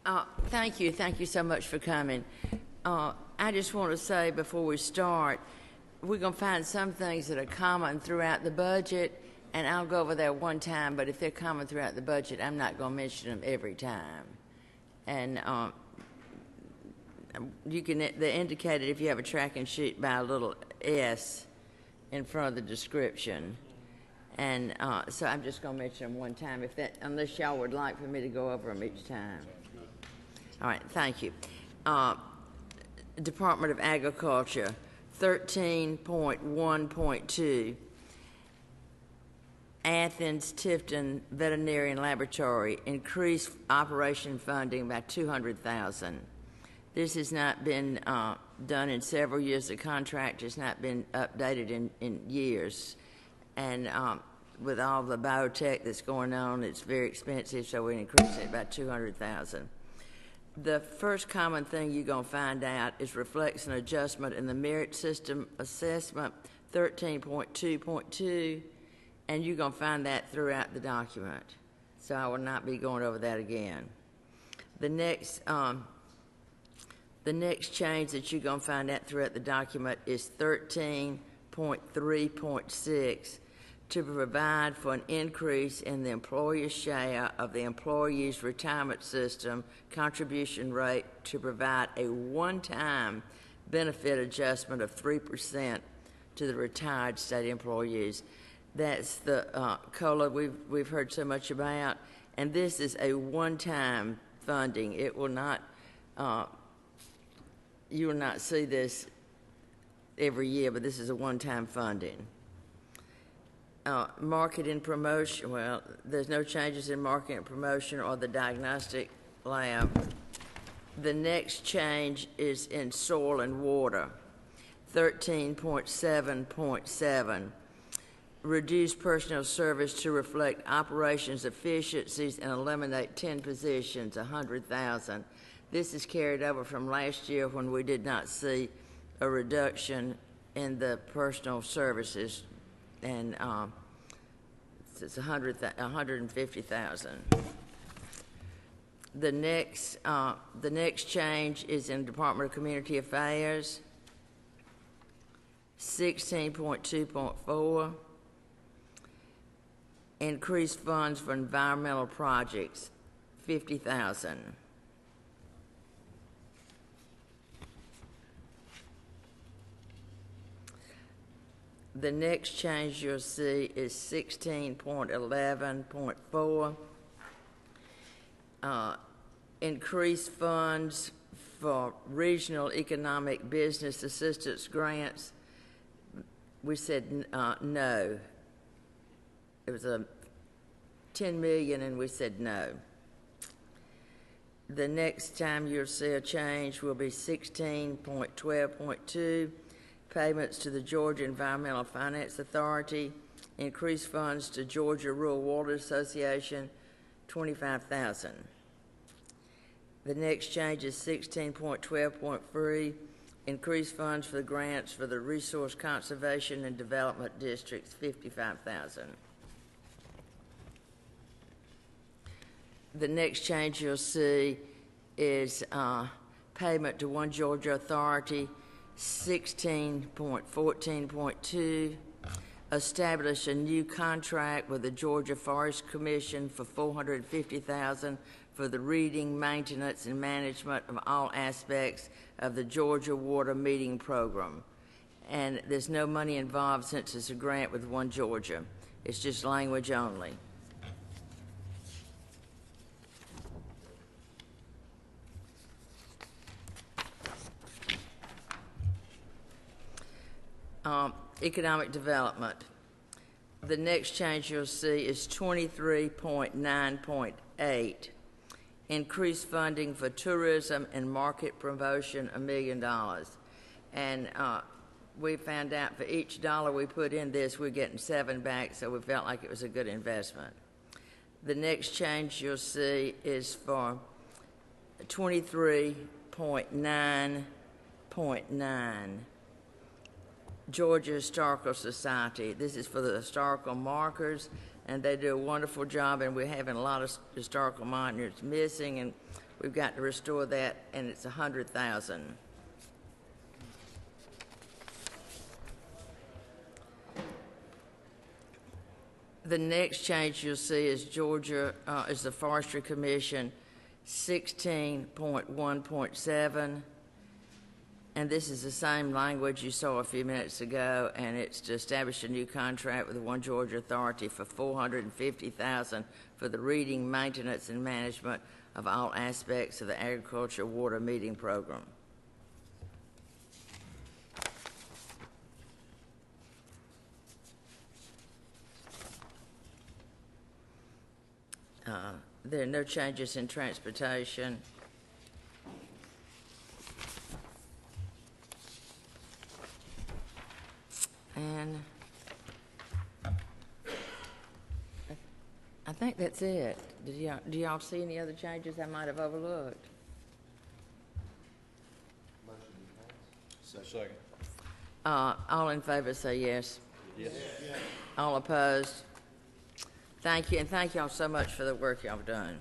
Thank you. Thank you so much for coming. I just want to say before we start, we're going to find some things that are common throughout the budget, and I'll go over there one time, but if they're common throughout the budget, I'm not going to mention them every time. And they're indicated if you have a tracking sheet by a little S in front of the description. And so I'm just going to mention them one time, unless y'all would like for me to go over them each time. All right, thank you. Department of Agriculture, 13.1.2, Athens Tifton Veterinarian Laboratory, increased operation funding by $200,000. This has not been done in several years. The contract has not been updated in years. And with all the biotech that's going on, it's very expensive, so we increased it by $200,000. The first common thing you're going to find out is reflects an adjustment in the merit system assessment, 13.2.2, and you're going to find that throughout the document. So I will not be going over that again. The next change that you're going to find out throughout the document is 13.3.6, to provide for an increase in the employer's share of the employee's retirement system contribution rate to provide a one-time benefit adjustment of 3% to the retired state employees. That's the COLA we've heard so much about, and this is a one-time funding. It will not, you will not see this every year, but this is a one-time funding. Market and promotion, well, there's no changes in market and promotion or the diagnostic lab. The next change is in soil and water, 13.7.7. Reduce personnel service to reflect operations efficiencies and eliminate 10 positions, $100,000. This is carried over from last year when we did not see a reduction in the personal services, and it's $150,000. The next change is in Department of Community Affairs, 16.2.4. Increased funds for environmental projects, $50,000. The next change you'll see is 16.11.4. Increased funds for regional economic business assistance grants. We said no. It was a $10 million, and we said no. The next time you'll see a change will be 16.12.2. Payments to the Georgia Environmental Finance Authority, increased funds to Georgia Rural Water Association, $25,000. The next change is 16.12.3, increased funds for the grants for the Resource Conservation and Development Districts, $55,000. The next change you'll see is payment to One Georgia Authority, 16.14.2, establish a new contract with the Georgia Forest Commission for $450,000 for the reading, maintenance, and management of all aspects of the Georgia Water Meeting Program. And there's no money involved since it's a grant with One Georgia. It's just language only. Economic development. The next change you'll see is 23.9.8. Increased funding for tourism and market promotion, $1 million. And we found out for each dollar we put in this, we're getting 7 back, so we felt like it was a good investment. The next change you'll see is for 23.9.9. Georgia Historical Society. This is for the historical markers, and they do a wonderful job, and we're having a lot of historical monuments missing, and we've got to restore that, and it's $100,000. The next change you'll see is Georgia, is the Forestry Commission, 16.1.7. And this is the same language you saw a few minutes ago, and it's to establish a new contract with the One Georgia Authority for $450,000 for the reading, maintenance, and management of all aspects of the agriculture water meeting program. There are no changes in transportation. And I think that's it. Do y'all see any other changes I might have overlooked? Second. All in favor say yes. Yes. All opposed? Thank you, and thank y'all so much for the work y'all have done.